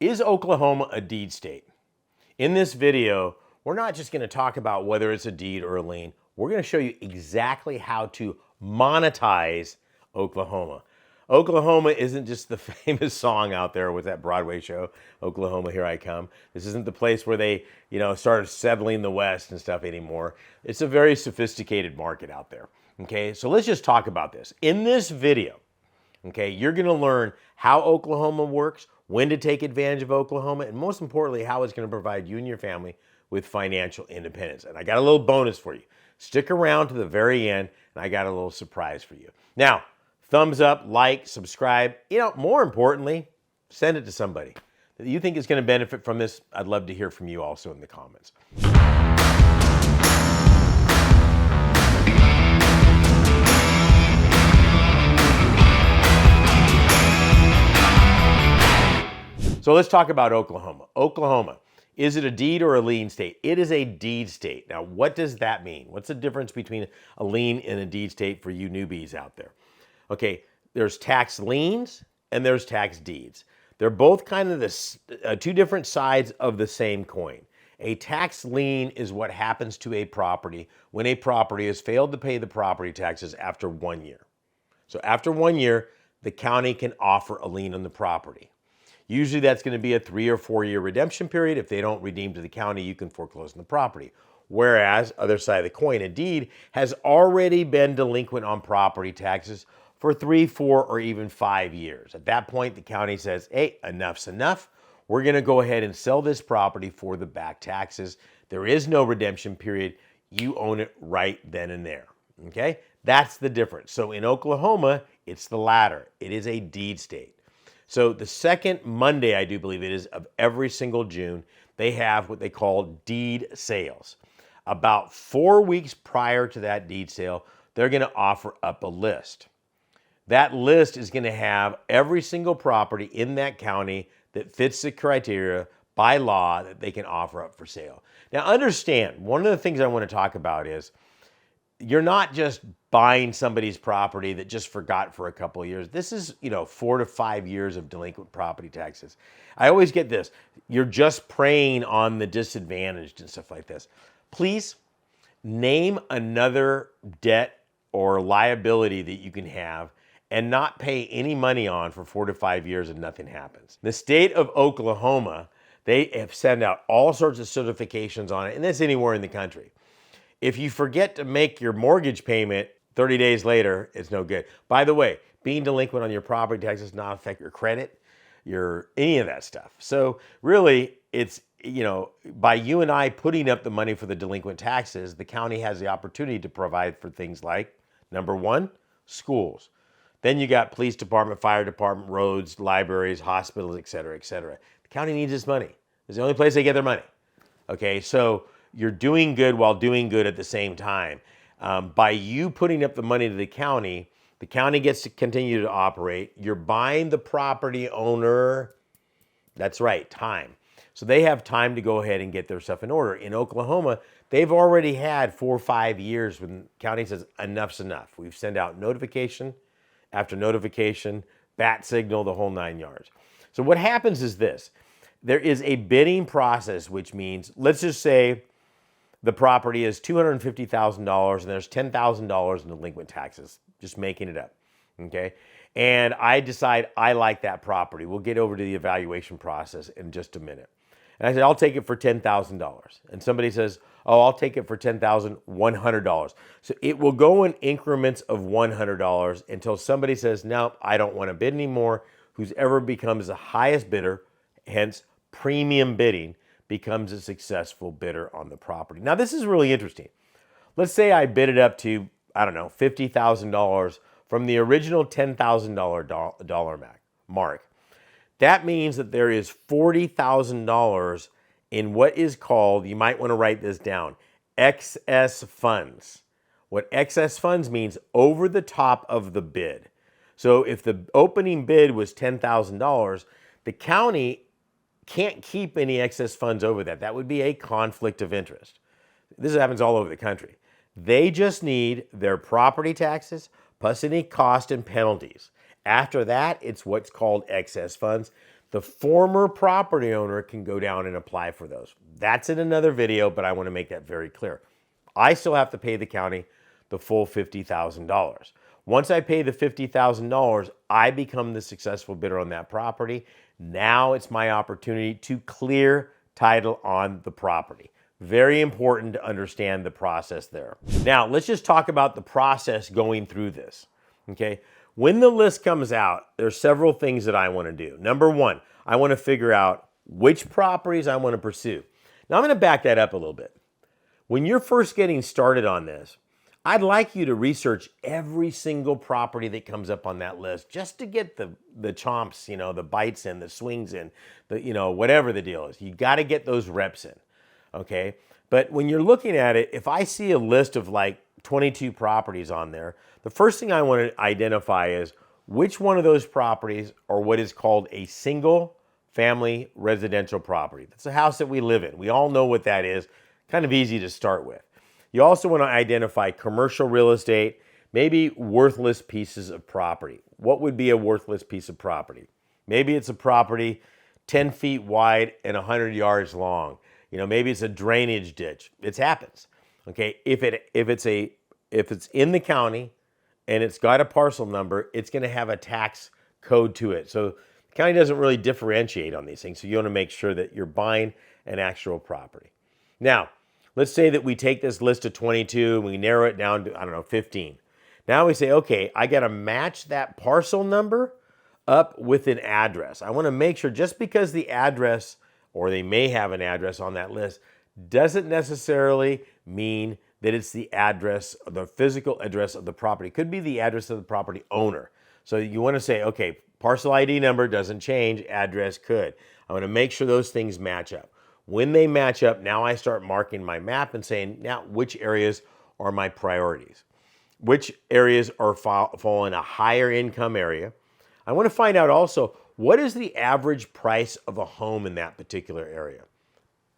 Is Oklahoma a deed state? In this video, we're not just going to talk about whether it's a deed or a lien. We're going to show you exactly how to monetize Oklahoma. Oklahoma isn't just the famous song out there with that Broadway show, Oklahoma, Here I Come. This isn't the place where they, started settling the West and stuff anymore. It's a very sophisticated market out there. Okay, so let's just talk about this. In this video, okay, you're going to learn how Oklahoma works, when to take advantage of Oklahoma, and most importantly, how it's going to provide you and your family with financial independence. And I got a little bonus for you. Stick around to the very end, and I got a little surprise for you. Now, thumbs up, like, subscribe. More importantly, send it to somebody that you think is going to benefit from this. I'd love to hear from you also in the comments. So let's talk about Oklahoma. Oklahoma, is it a deed or a lien state? It is a deed state. Now, what does that mean? What's the difference between a lien and a deed state for you newbies out there? Okay, there's tax liens and there's tax deeds. They're both kind of the two different sides of the same coin. A tax lien is what happens to a property when a property has failed to pay the property taxes after 1 year. So after 1 year, the county can offer a lien on the property. Usually that's going to be a 3 or 4 year redemption period. If they don't redeem to the county, you can foreclose on the property. Whereas, other side of the coin, a deed has already been delinquent on property taxes for 3, 4, or even 5 years. At that point, the county says, hey, enough's enough. We're going to go ahead and sell this property for the back taxes. There is no redemption period. You own it right then and there. Okay? That's the difference. So in Oklahoma, it's the latter. It is a deed state. So the second Monday, I do believe it is, of every single June, they have what they call deed sales. About 4 weeks prior to that deed sale, they're going to offer up a list. That list is going to have every single property in that county that fits the criteria by law that they can offer up for sale. Now understand, one of the things I want to talk about is you're not just buying somebody's property that just forgot for a couple of years. This is, 4 to 5 years of delinquent property taxes. I always get this. You're just preying on the disadvantaged and stuff like this. Please name another debt or liability that you can have and not pay any money on for 4 to 5 years and nothing happens. The state of Oklahoma, they have sent out all sorts of certifications on it, and that's anywhere in the country. If you forget to make your mortgage payment 30 days later, it's no good. By the way, being delinquent on your property taxes does not affect your credit, any of that stuff. So really, it's, by you and I putting up the money for the delinquent taxes, the county has the opportunity to provide for things like, number one, schools. Then you got police department, fire department, roads, libraries, hospitals, et cetera, et cetera. The county needs this money. It's the only place they get their money. Okay, so you're doing good while doing good at the same time. By you putting up the money to the county gets to continue to operate. You're buying the property owner, that's right, time. So they have time to go ahead and get their stuff in order. In Oklahoma, they've already had 4 or 5 years when the county says enough's enough. We've sent out notification after notification, bat signal, the whole 9 yards. So what happens is this. There is a bidding process, which means, let's just say the property is $250,000 and there's $10,000 in delinquent taxes, just making it up, okay? And I decide I like that property. We'll get over to the evaluation process in just a minute. And I say, I'll take it for $10,000. And somebody says, oh, I'll take it for $10,100. So it will go in increments of $100 until somebody says, no, I don't want to bid anymore. Who's ever becomes the highest bidder, hence premium bidding, becomes a successful bidder on the property. Now, this is really interesting. Let's say I bid it up to, $50,000 from the original $10,000 mark. That means that there is $40,000 in what is called, you might want to write this down, excess funds. What excess funds means, over the top of the bid. So if the opening bid was $10,000, the county can't keep any excess funds over that. That would be a conflict of interest. This happens all over the country. They just need their property taxes plus any cost and penalties. After that, it's what's called excess funds. the former property owner can go down and apply for those. That's in another video, but I want to make that very clear. I still have to pay the county the full $50,000. Once I pay the $50,000, I become the successful bidder on that property. Now it's my opportunity to clear title on the property. Very important to understand the process there. Now, let's just talk about the process going through this, okay? When the list comes out, there's several things that I want to do. Number one, I want to figure out which properties I want to pursue. Now, I'm going to back that up a little bit. When you're first getting started on this, I'd like you to research every single property that comes up on that list just to get the chomps, the bites in, the swings in, whatever the deal is. You got to get those reps in, okay? But when you're looking at it, if I see a list of like 22 properties on there, the first thing I want to identify is which one of those properties are what is called a single family residential property. That's a house that we live in. We all know what that is. Kind of easy to start with. You also want to identify commercial real estate, maybe worthless pieces of property. What would be a worthless piece of property? Maybe it's a property 10 feet wide and 100 yards long. Maybe it's a drainage ditch. It happens. Okay, if it's in the county and it's got a parcel number, it's going to have a tax code to it. So the county doesn't really differentiate on these things. So you want to make sure that you're buying an actual property. Now, let's say that we take this list of 22 and we narrow it down to, 15. Now we say, okay, I got to match that parcel number up with an address. I want to make sure just because the address, or they may have an address on that list, doesn't necessarily mean that it's the address, the physical address of the property. It could be the address of the property owner. So you want to say, okay, parcel ID number doesn't change, address could. I want to make sure those things match up. When they match up, now I start marking my map and saying, now which areas are my priorities? Which areas are fall in a higher income area? I want to find out also, what is the average price of a home in that particular area?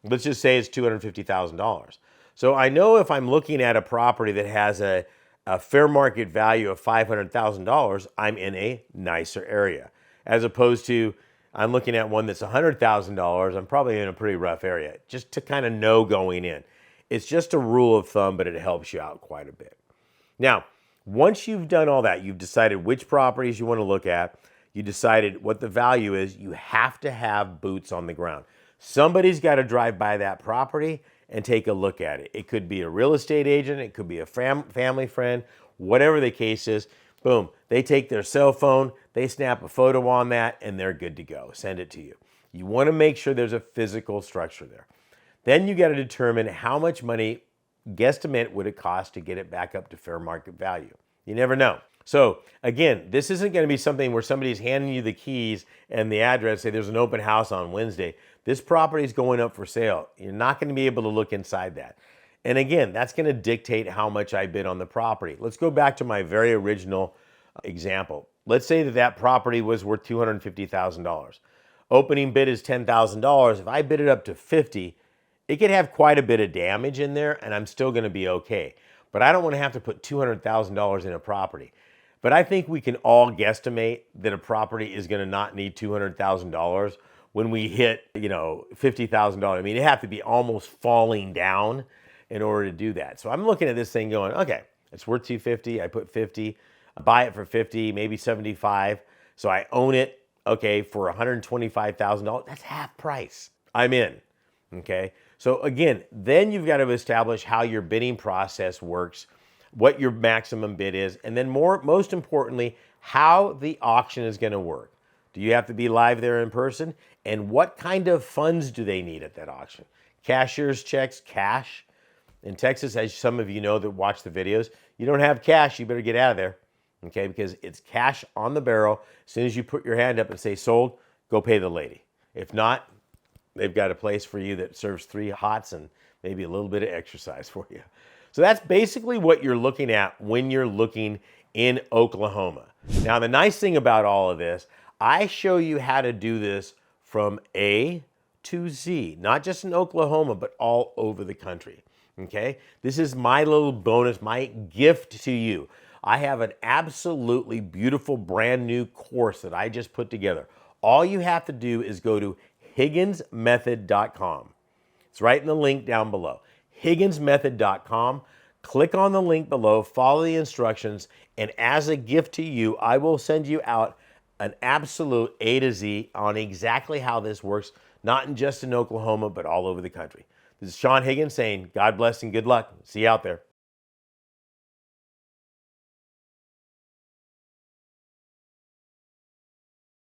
Let's just say it's $250,000. So I know if I'm looking at a property that has a fair market value of $500,000, I'm in a nicer area. As opposed to, I'm looking at one that's $100,000, I'm probably in a pretty rough area, just to kind of know going in. It's just a rule of thumb, but it helps you out quite a bit. Now, once you've done all that, you've decided which properties you want to look at, you decided what the value is, you have to have boots on the ground. Somebody's got to drive by that property and take a look at it. It could be a real estate agent, it could be a family friend, whatever the case is. Boom, they take their cell phone, they snap a photo on that, and they're good to go. Send it to you. You want to make sure there's a physical structure there. Then you got to determine how much money, guesstimate, would it cost to get it back up to fair market value. You never know. So again, this isn't going to be something where somebody's handing you the keys and the address, say there's an open house on Wednesday. This property is going up for sale. You're not going to be able to look inside that. And again, that's going to dictate how much I bid on the property. Let's go back to my very original example. Let's say that property was worth $250,000. Opening bid is $10,000. If I bid it up to $50,000, it could have quite a bit of damage in there and I'm still going to be okay. But I don't want to have to put $200,000 in a property. But I think we can all guesstimate that a property is going to not need $200,000 when we hit, $50,000. I mean, it have to be almost falling down in order to do that. So I'm looking at this thing going, okay, it's worth $250,000. I put $50,000, I buy it for $50,000, maybe $75,000. So I own it, okay, for $125,000. That's half price. I'm in, okay? So again, then you've got to establish how your bidding process works, what your maximum bid is, and then most importantly, how the auction is going to work. Do you have to be live there in person? And what kind of funds do they need at that auction? Cashier's checks, cash. In Texas, as some of you know that watch the videos, you don't have cash, you better get out of there, okay? Because it's cash on the barrel. As soon as you put your hand up and say sold, go pay the lady. If not, they've got a place for you that serves 3 hots and maybe a little bit of exercise for you. So that's basically what you're looking at when you're looking in Oklahoma. Now, the nice thing about all of this, I show you how to do this from A to Z, not just in Oklahoma, but all over the country, okay? This is my little bonus, my gift to you. I have an absolutely beautiful brand new course that I just put together, All you have to do is go to higginsmethod.com. It's right in the link down below. higginsmethod.com. Click on the link below, follow the instructions, and as a gift to you, I will send you out an absolute A to Z on exactly how this works, not just in Oklahoma, but all over the country. This is Saen Higgins saying God bless and good luck. See you out there.